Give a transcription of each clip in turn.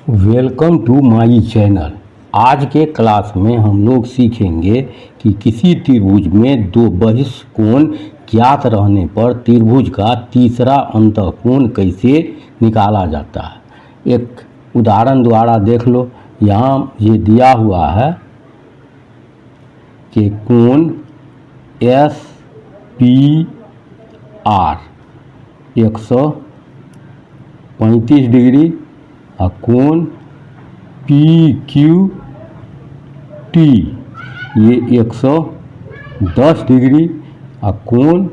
Welcome to my channel. आज के class में हम लोग सीखेंगे कि किसी त्रिभुज में दो बहिष्ठ कोण ज्ञात रहने पर त्रिभुज का तीसरा अंतःकोण कैसे निकाला जाता है। एक उदाहरण द्वारा देख लो। यहाँ ये दिया हुआ है कि कोण एस पी आर 135 डिग्री और कोण पी क्यू टी ये 110 डिग्री और कोण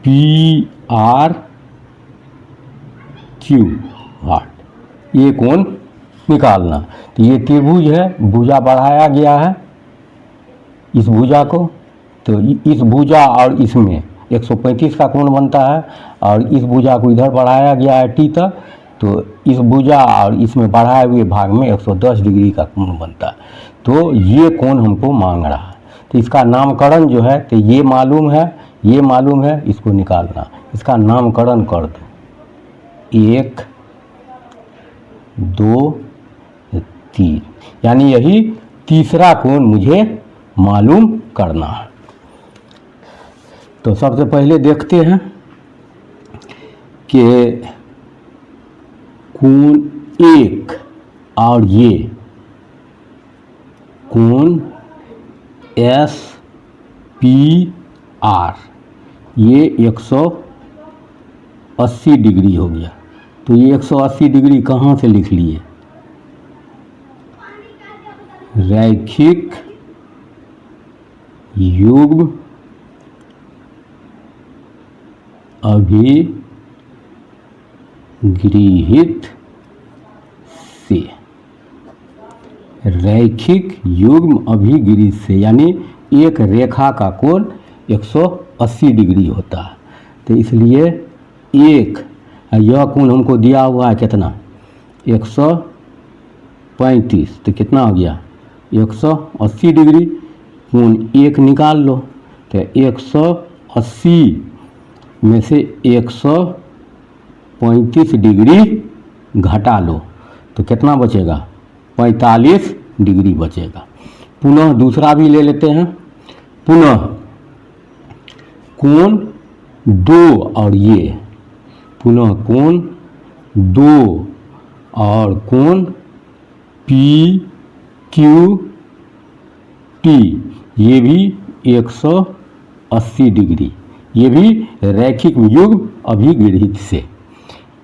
पी आर क्यू आर ये कोण निकालना। तो ये त्रिभुज है, भुजा बढ़ाया गया है इस भुजा को, तो इस भुजा और इसमें 135 का कोण बनता है और इस भुजा को इधर बढ़ाया गया है टी तक, तो इस भुजा और इसमें बढ़ाए हुए भाग में 110 डिग्री का कोण बनता है। तो ये कोण हमको मांग रहा है, तो इसका नामकरण जो है, तो ये मालूम है, इसको निकालना। इसका नामकरण कर दो 1 2 3, यानी यही तीसरा कोण मुझे मालूम करना है। तो सबसे पहले देखते हैं कि कोण 1 और ये कोण एस पी आर ये 180 डिग्री हो गया। तो ये 180 डिग्री कहाँ से लिख लिए? रैखिक युग्म अभिगृहित से, रैखिक युग्म अभिगृहित से यानी एक रेखा का कोण 180 डिग्री होता है। तो इसलिए एक यह कोण हमको दिया हुआ है कितना? 135, तो कितना हो गया? 180 डिग्री। कोण एक निकाल लो, तो 180 में से 135 डिग्री घटा लो तो कितना बचेगा? 45 डिग्री बचेगा। पुनः दूसरा भी ले लेते हैं। पुनः कोण 2 और ये, पुनः कोण 2 और कोण पी क्यू टी ये भी 180 डिग्री, ये भी रैखिक युग्म अभिगृहित से।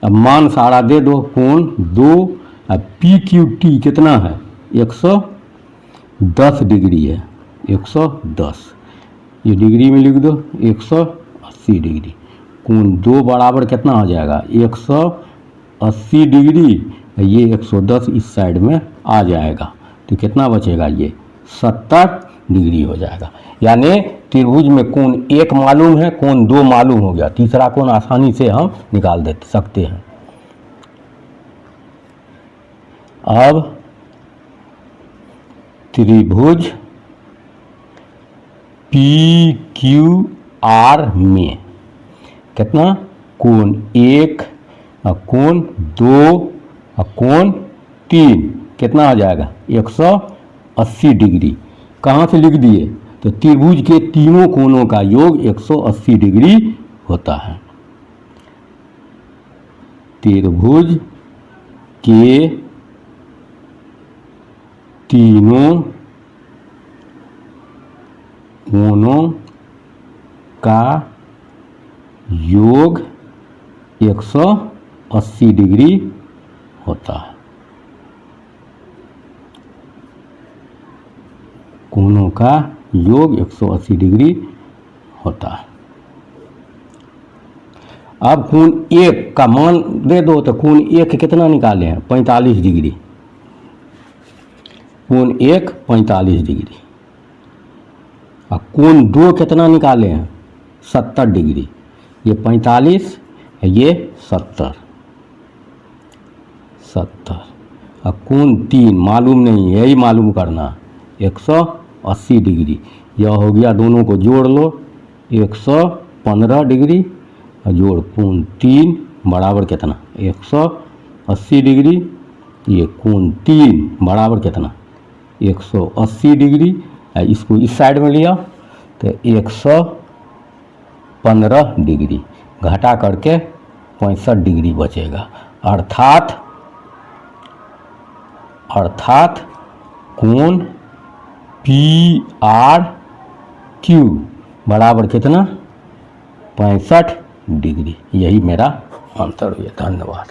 अब मान सारा दे दो। कोण 2 और पी क्यू टी कितना है? 110 डिग्री है, 110 ये डिग्री में लिख दो 180 डिग्री। कोण 2 बराबर कितना हो जाएगा? 180 डिग्री, ये 110 इस साइड में आ जाएगा, तो कितना बचेगा? ये 70 डिग्री हो जाएगा। यानी त्रिभुज में कोण 1 मालूम है, कोण 2 मालूम हो गया, तीसरा कोण आसानी से हम निकाल दे सकते हैं। अब त्रिभुज पी क्यू आर में कितना? कोण 1 और कोण 2 और कोण 3 कितना आ जाएगा? 180 डिग्री। कहाँ से लिख दिए? तो त्रिभुज के तीनों कोणों का योग 180 डिग्री होता है। त्रिभुज के तीनों कोणों का योग 180 डिग्री होता है। कोणों का योग 180 डिग्री होता है। अब कोण 1 का मान दे दो, तो कोण 1 कितना निकाले हैं? 45 डिग्री। कोण 1 45 डिग्री और कोण 2 कितना निकाले हैं? 70 डिग्री। ये 45 ये 70 और कोण 3 मालूम नहीं, यही मालूम करना 180 डिग्री। यह हो गया, दोनों को जोड़ लो 115 डिग्री और जोड़ कोण 3 बराबर कितना? 180 डिग्री तो ये कोण 3 बराबर कितना 180 डिग्री। इसको इस साइड में लिया तो 115 डिग्री, घटा करके 65 डिग्री बचेगा। अर्थात कोण PRQ बराबर कितना 65 डिग्री। यही मेरा आंसर हुआ। धन्यवाद।